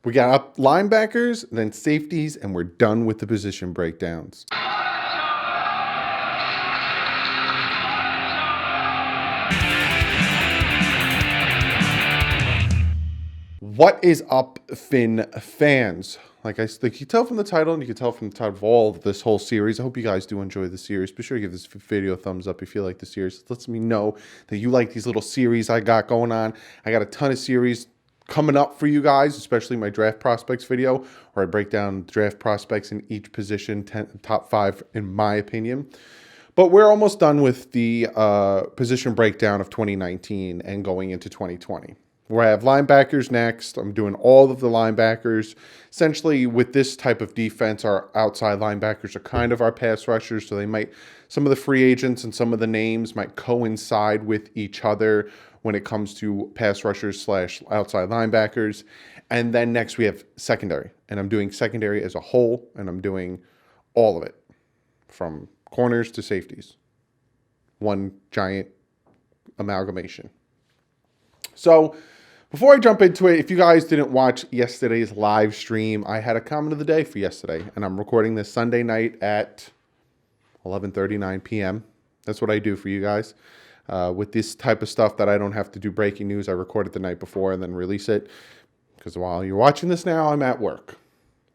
We got up linebackers, then safeties, and we're done with the position breakdowns. What is up, Finn fans? Like you can tell from the title, and you can tell from the title of all of this whole series. I hope you guys do enjoy the series. Be sure to give this video a thumbs up if you like the series. It lets me know that you like these little series I got going on. I got a ton of series coming up for you guys, especially my draft prospects video, where I break down draft prospects in each position, top 5 in my opinion. But we're almost done with the position breakdown of 2019 and going into 2020. Where I have linebackers next. I'm doing all of the linebackers. Essentially, with this type of defense, our outside linebackers are kind of our pass rushers, so some of the free agents and some of the names might coincide with each other when it comes to pass rushers / outside linebackers. And then next we have secondary, and I'm doing secondary as a whole, and I'm doing all of it, from corners to safeties. One giant amalgamation. So before I jump into it, if you guys didn't watch yesterday's live stream, I had a comment of the day for yesterday, and I'm recording this Sunday night at 11:39 p.m. That's what I do for you guys. With this type of stuff that I don't have to do breaking news, I record it the night before and then release it. Because while you're watching this now, I'm at work.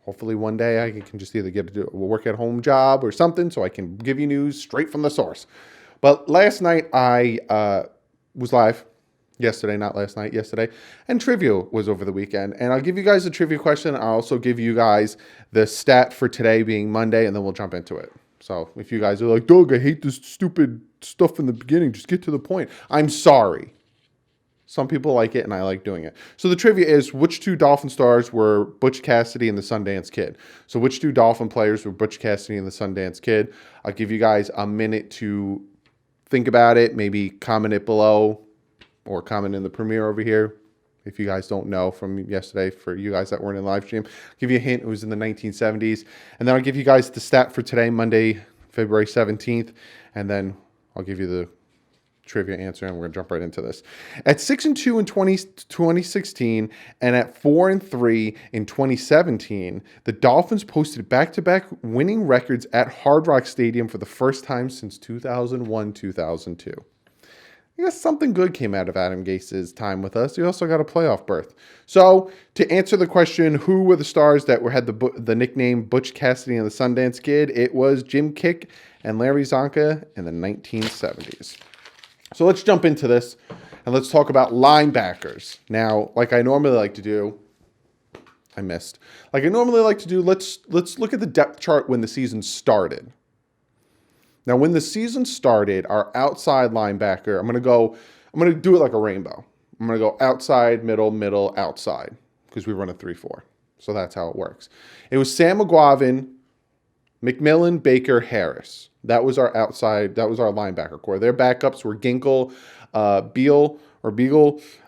Hopefully one day I can just either get a work at home job or something so I can give you news straight from the source. But last night I was live. Yesterday, not last night, yesterday. And trivia was over the weekend. And I'll give you guys a trivia question. I'll also give you guys the stat for today being Monday, and then we'll jump into it. So if you guys are like, Doug, I hate this stupid stuff in the beginning. Just get to the point. I'm sorry. Some people like it, and I like doing it. So the trivia is, which 2 Dolphin stars were Butch Cassidy and the Sundance Kid? So which 2 Dolphin players were Butch Cassidy and the Sundance Kid? I'll give you guys a minute to think about it. Maybe comment it below. Or comment in the premiere over here, if you guys don't know from yesterday, for you guys that weren't in live stream. I'll give you a hint, it was in the 1970s. And then I'll give you guys the stat for today, Monday, February 17th. And then I'll give you the trivia answer, and we're going to jump right into this. At 6-2 in 2016 and at 4-3 in 2017, the Dolphins posted back-to-back winning records at Hard Rock Stadium for the first time since 2001-2002. I guess something good came out of Adam Gase's time with us. He also got a playoff berth. So to answer the question, who were the stars that had the nickname Butch Cassidy and the Sundance Kid? It was Jim Kick and Larry Zonka in the 1970s. So let's jump into this, and let's talk about linebackers. Now, like I normally like to do, let's look at the depth chart when the season started. Now, when the season started, our outside linebacker, I'm going to do it like a rainbow. I'm going to go outside, middle, outside, because we run a 3-4. So that's how it works. It was Sam McGuavin, McMillan, Baker, Harris. That was our outside, that was our linebacker core. Their backups were Ginkle, Beagle,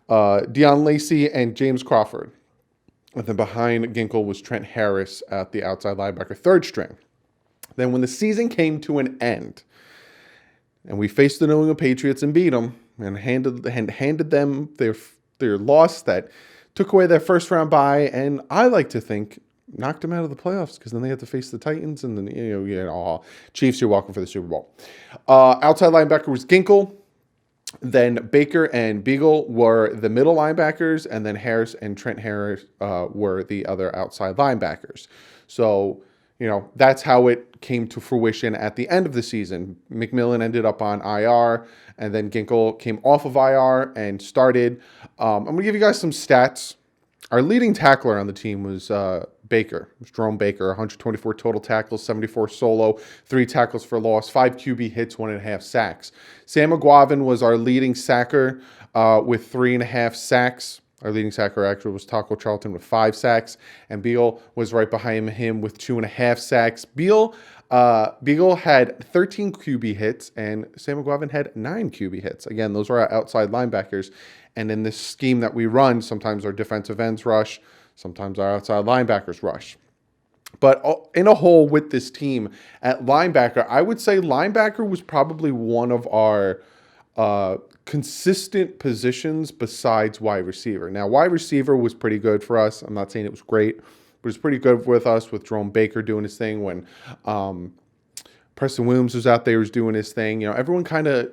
Deion Lacey, and James Crawford. And then behind Ginkle was Trent Harris at the outside linebacker, third string. Then when the season came to an end, and we faced the New England Patriots and beat them, and handed them their loss that took away their first round bye, and I like to think knocked them out of the playoffs, because then they had to face the Titans, and then Chiefs, you're welcome for the Super Bowl. Outside linebacker was Ginkle. Then Baker and Beagle were the middle linebackers, and then Harris and Trent Harris were the other outside linebackers. So that's how it came to fruition at the end of the season. McMillan ended up on IR, and then Ginkle came off of IR and started. I'm going to give you guys some stats. Our leading tackler on the team was Baker. It was Jerome Baker, 124 total tackles, 74 solo, 3 tackles for loss, 5 QB hits, 1.5 sacks. Sam McGuavin was our leading sacker with 3.5 sacks. Our leading sacker actually was Taco Charlton with 5 sacks, and Beagle was right behind him with 2.5 sacks. Beagle had 13 QB hits, and Sam McGuavin had 9 QB hits. Again, those are our outside linebackers. And in this scheme that we run, sometimes our defensive ends rush, sometimes our outside linebackers rush. But in a whole with this team at linebacker, I would say linebacker was probably one of our consistent positions besides wide receiver. Now, wide receiver was pretty good for us. I'm not saying it was great, but it's pretty good with us, with Jerome Baker doing his thing when Preston Williams was out there, was doing his thing. You know, everyone kind of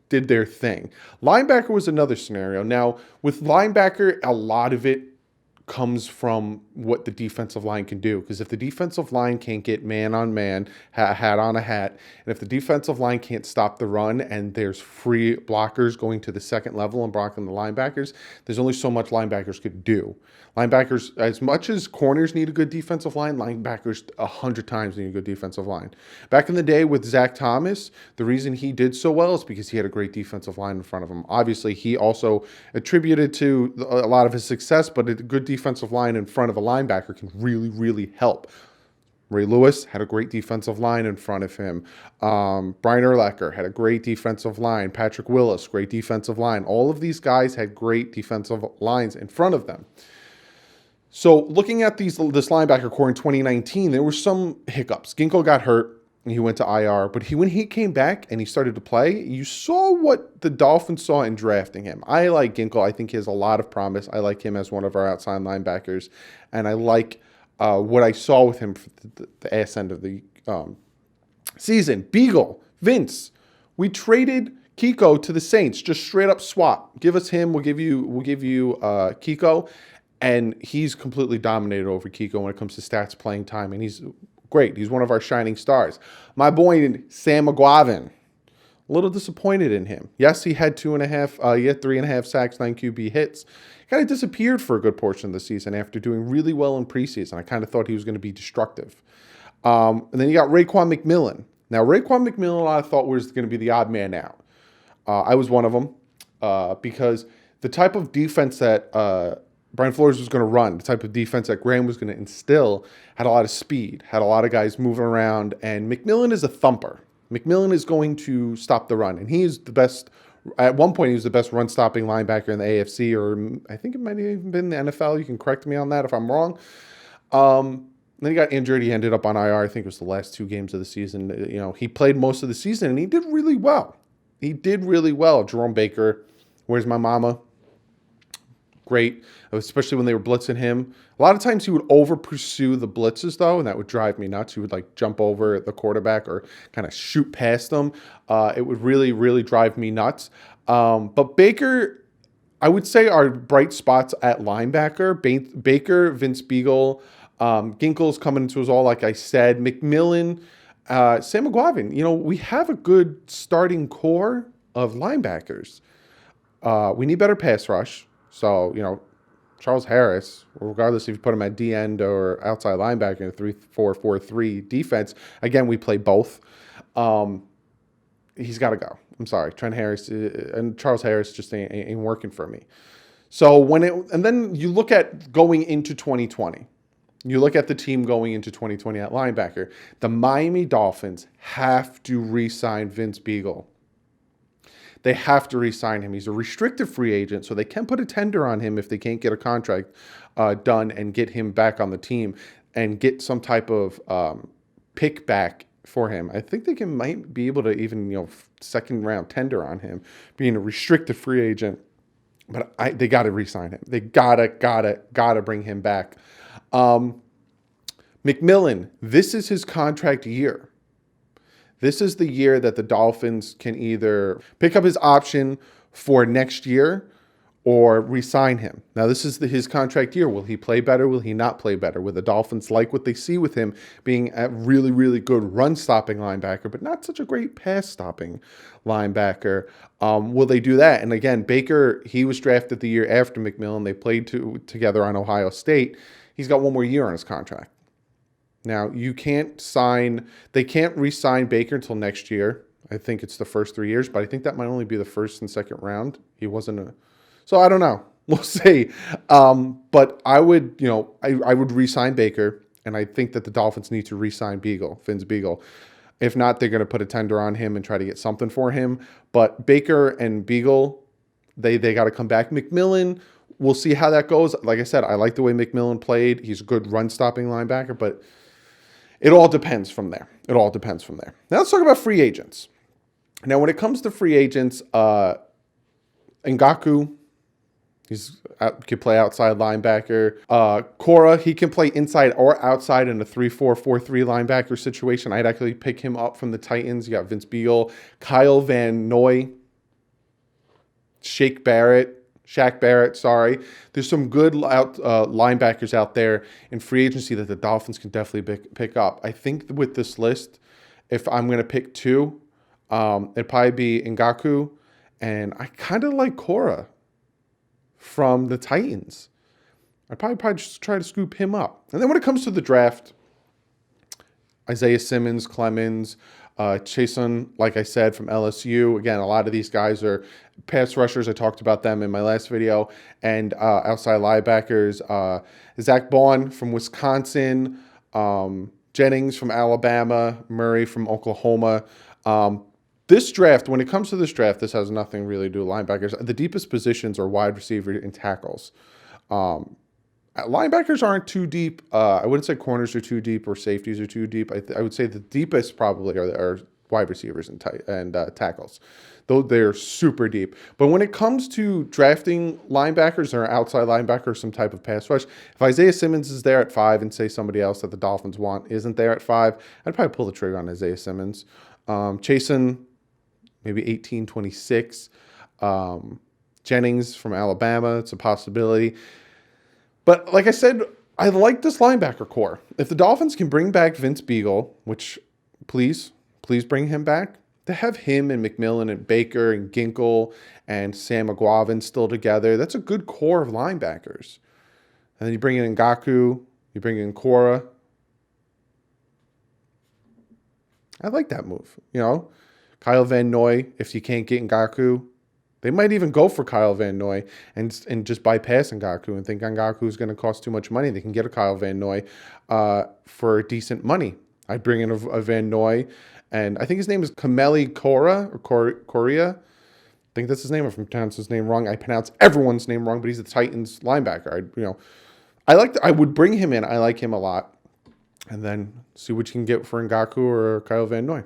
did their thing. Linebacker was another scenario. Now, with linebacker, a lot of it comes from what the defensive line can do. Because if the defensive line can't get man on man, hat on a hat, and if the defensive line can't stop the run and there's free blockers going to the second level and blocking the linebackers, there's only so much linebackers could do. Linebackers, as much as corners need a good defensive line, linebackers 100 times need a good defensive line. Back in the day with Zach Thomas, the reason he did so well is because he had a great defensive line in front of him. Obviously, he also attributed to a lot of his success, but a good defensive line in front of a linebacker can really, really help. Ray Lewis had a great defensive line in front of him. Brian Urlacher had a great defensive line. Patrick Willis, great defensive line. All of these guys had great defensive lines in front of them. So looking at this linebacker core in 2019, there were some hiccups. Ginkle got hurt and he went to IR, but when he came back and he started to play, you saw what the Dolphins saw in drafting him. I like Ginkle. I think he has a lot of promise. I like him as one of our outside linebackers, and I like what I saw with him for the ass end of the season. Beagle, Vince, we traded Kiko to the Saints, just straight up swap. Give us him, we'll give you Kiko. And he's completely dominated over Kiko when it comes to stats, playing time, and he's great. He's one of our shining stars. My boy Sam McGuavin, a little disappointed in him. Yes, he had 3.5 sacks, 9 QB hits. Kind of disappeared for a good portion of the season after doing really well in preseason. I kind of thought he was going to be destructive. And then you got Raekwon McMillan. Now, Raekwon McMillan, I thought was going to be the odd man out. I was one of them because the type of defense that Brian Flores was going to run, the type of defense that Graham was going to instill, had a lot of speed, had a lot of guys moving around, and McMillan is a thumper. McMillan is going to stop the run, and he is the best. At one point, he was the best run-stopping linebacker in the AFC, or I think it might have even been the NFL. You can correct me on that if I'm wrong. Then he got injured. He ended up on IR. I think it was the last 2 games of the season. You know, he played most of the season, and he did really well. Jerome Baker, where's my mama? Great, especially when they were blitzing him. A lot of times he would over pursue the blitzes, though, and that would drive me nuts. He would like jump over the quarterback or kind of shoot past them. It would really, really drive me nuts. But Baker, I would say, are bright spots at linebacker. Baker, Vince Beagle, Ginkle's coming into us all, like I said. McMillan, Sam McGuavin. You know, we have a good starting core of linebackers. We need better pass rush. So, you know, Charles Harris, regardless if you put him at D end or outside linebacker in a 3-4-4-3 defense, again, we play both. He's got to go. I'm sorry. Trent Harris and Charles Harris just ain't working for me. So and then you look at going into 2020. You look at the team going into 2020 at linebacker. The Miami Dolphins have to re-sign Vince Beagle. They have to re-sign him. He's a restricted free agent, so they can put a tender on him if they can't get a contract done and get him back on the team and get some type of pick back for him. I think they might be able to even, you know, second round tender on him, being a restricted free agent. But they got to re-sign him. They gotta bring him back. McMillan, this is his contract year. This is the year that the Dolphins can either pick up his option for next year or re-sign him. Now, this is his contract year. Will he play better? Will he not play better? Will the Dolphins like what they see with him being a really, really good run-stopping linebacker, but not such a great pass-stopping linebacker? Will they do that? And again, Baker, he was drafted the year after McMillan. They played together on Ohio State. He's got 1 more year on his contract. Now, they can't re-sign Baker until next year. I think it's the first 3 years, but I think that might only be the first and second round. So I don't know. We'll see. But I would, I would re-sign Baker, and I think that the Dolphins need to re-sign Vince Beagle. If not, they're going to put a tender on him and try to get something for him. But Baker and Beagle, they got to come back. McMillan, we'll see how that goes. Like I said, I like the way McMillan played. He's a good run-stopping linebacker, but it all depends from there. Now let's talk about free agents. Now, when it comes to free agents, Ngaku, could play outside linebacker. Cora, he can play inside or outside in a 3-4-4-3 linebacker situation. I'd actually pick him up from the Titans. You got Vince Beagle, Kyle Van Noy, Shaq Barrett, sorry. There's some good linebackers out there in free agency that the Dolphins can definitely pick up. I think with this list, if I'm going to pick two, it'd probably be Ngaku, and I kind of like Cora from the Titans. I'd probably just try to scoop him up. And then when it comes to the draft, Isaiah Simmons, Clemens, Chason, like I said, from LSU. Again, a lot of these guys are pass rushers. I talked about them in my last video. And outside linebackers, Zach Bond from Wisconsin, Jennings from Alabama, Murray from Oklahoma. This draft, when it comes to this draft, this has nothing really to do with linebackers. The deepest positions are wide receiver and tackles. Linebackers aren't too deep. I wouldn't say corners are too deep or safeties are too deep. I would say the deepest probably are wide receivers and tackles. Though they're super deep. But when it comes to drafting linebackers or outside linebackers, some type of pass rush, if Isaiah Simmons is there at 5 and say somebody else that the Dolphins want isn't there at 5, I'd probably pull the trigger on Isaiah Simmons. Chason, maybe 18, 26. Jennings from Alabama, it's a possibility. But like I said, I like this linebacker core. If the Dolphins can bring back Vince Beagle, which please bring him back, to have him and McMillan and Baker and Ginkle and Sam McGuavin still together, that's a good core of linebackers. And then you bring in Ngaku, you bring in Cora. I like that move, Kyle Van Noy, if you can't get Ngaku, they might even go for Kyle Van Noy and just bypass Ngaku and think Ngaku is going to cost too much money. They can get a Kyle Van Noy for decent money. I'd bring in a Van Noy, and I think his name is Kameli Cora or Correa. I think that's his name. If I pronounce his name wrong, I pronounce everyone's name wrong, but he's the Titans linebacker. I would bring him in. I like him a lot, and then see what you can get for Ngaku or Kyle Van Noy.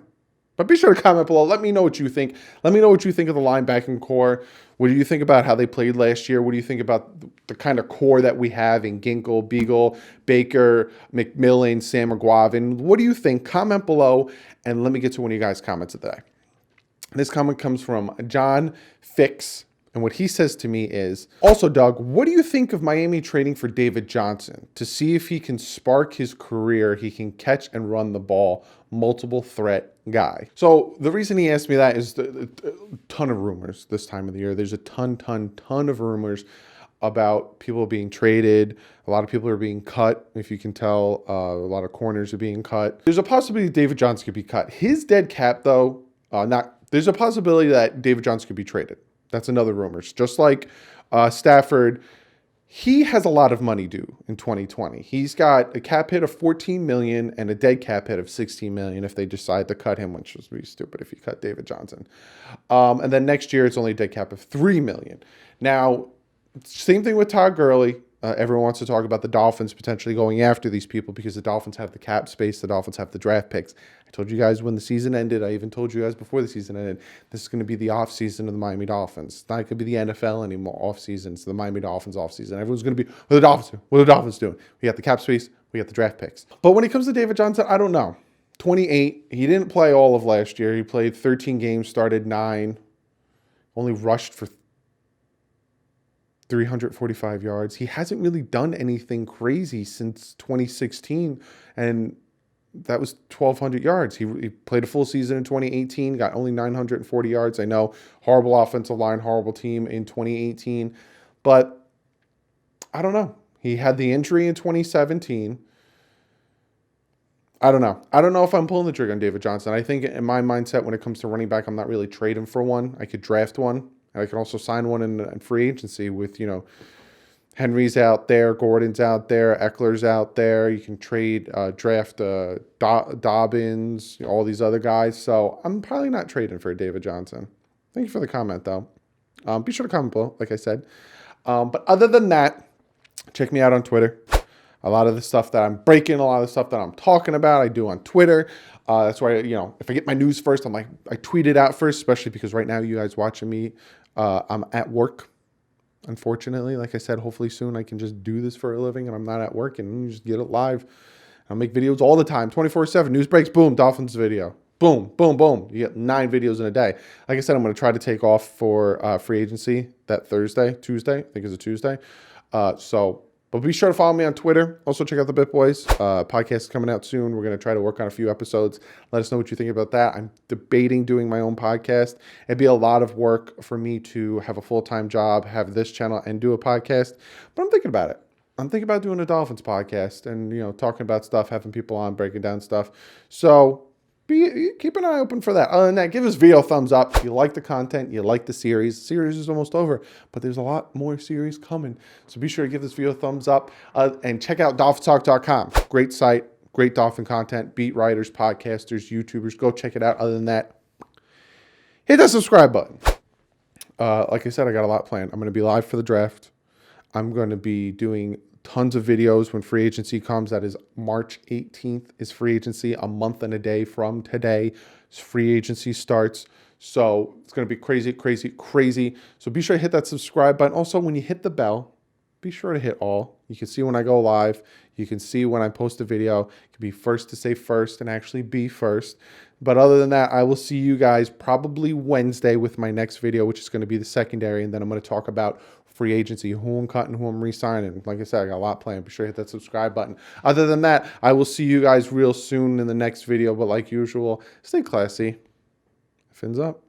But be sure to comment below. Let me know what you think. Let me know what you think of the linebacking core. What do you think about how they played last year? What do you think about the kind of core that we have in Ginkle, Beagle, Baker, McMillan, Sam McGuavin? What do you think? Comment below, and let me get to one of you guys' comments today. This comment comes from John Fix, and what he says to me is, also, Doug, what do you think of Miami trading for David Johnson to see if he can spark his career? He can catch and run the ball, multiple threat guy. So the reason he asked me that is a ton of rumors this time of the year. There's a ton of rumors about people being traded. A lot of people are being cut. If you can tell, a lot of corners are being cut. There's a possibility David Johnson could be cut. His dead cap, though, there's a possibility that David Johnson could be traded. That's another rumor. Just like Stafford, he has a lot of money due in 2020. He's got a cap hit of $14 million and a dead cap hit of $16 million if they decide to cut him, which would be stupid if you cut David Johnson. And then next year, it's only a dead cap of $3 million. Now, same thing with Todd Gurley. Everyone wants to talk about the Dolphins potentially going after these people because the Dolphins have the cap space. The Dolphins have the draft picks. I told you guys when the season ended. I even told you guys before the season ended. This is going to be the offseason of the Miami Dolphins. It's not going to be the NFL anymore. Offseason. It's the Miami Dolphins offseason. Everyone's going to be, what are the Dolphins doing? What are the Dolphins doing? We got the cap space. We got the draft picks. But when it comes to David Johnson, I don't know. 28. He didn't play all of last year. He played 13 games, started 9, only rushed for 345 yards. He hasn't really done anything crazy since 2016, and that was 1,200 yards. He played a full season in 2018, got only 940 yards. I know, horrible offensive line, horrible team in 2018, but I don't know. He had the injury in 2017. I don't know. I don't know if I'm pulling the trigger on David Johnson. I think in my mindset, when it comes to running back, I'm not really trading for one. I could draft one. And I can also sign one in free agency with, Henry's out there, Gordon's out there, Eckler's out there. You can draft Dobbins, all these other guys. So I'm probably not trading for David Johnson. Thank you for the comment, though. Be sure to comment below, like I said. But other than that, check me out on Twitter. A lot of the stuff that I'm breaking, a lot of the stuff that I'm talking about, I do on Twitter. That's why, if I get my news first, I tweet it out first, especially because right now you guys watching me I'm at work, unfortunately. Like I said, hopefully soon I can just do this for a living and I'm not at work and just get it live. I'll make videos all the time, 24/7. News breaks, boom, Dolphins video. Boom, boom, boom. You get 9 videos in a day. Like I said, I'm going to try to take off for free agency that Tuesday. I think it's a Tuesday. But be sure to follow me on Twitter. Also, check out the Bit Boys. Podcast is coming out soon. We're going to try to work on a few episodes. Let us know what you think about that. I'm debating doing my own podcast. It'd be a lot of work for me to have a full-time job, have this channel, and do a podcast. But I'm thinking about it. I'm thinking about doing a Dolphins podcast and, talking about stuff, having people on, breaking down stuff. So keep an eye open for that. Other than that, give this video a thumbs up. If you like the content, you like the series. The series is almost over, but there's a lot more series coming. So be sure to give this video a thumbs up and check out DolphinsTalk.com. Great site, great Dolphin content, beat writers, podcasters, YouTubers. Go check it out. Other than that, hit that subscribe button. Like I said, I got a lot planned. I'm going to be live for the draft. I'm going to be doing tons of videos when free agency comes. That is March 18th is free agency. A month and a day from today, free agency starts. So it's going to be crazy, crazy, crazy. So be sure to hit that subscribe button. Also, when you hit the bell, be sure to hit all. You can see when I go live. You can see when I post a video. You can be first to say first and actually be first. But other than that, I will see you guys probably Wednesday with my next video, which is going to be the secondary. And then I'm going to talk about free agency, who I'm cutting, who I'm re-signing. Like I said, I got a lot planned. Be sure to hit that subscribe button. Other than that, I will see you guys real soon in the next video. But like usual, stay classy. Fins up.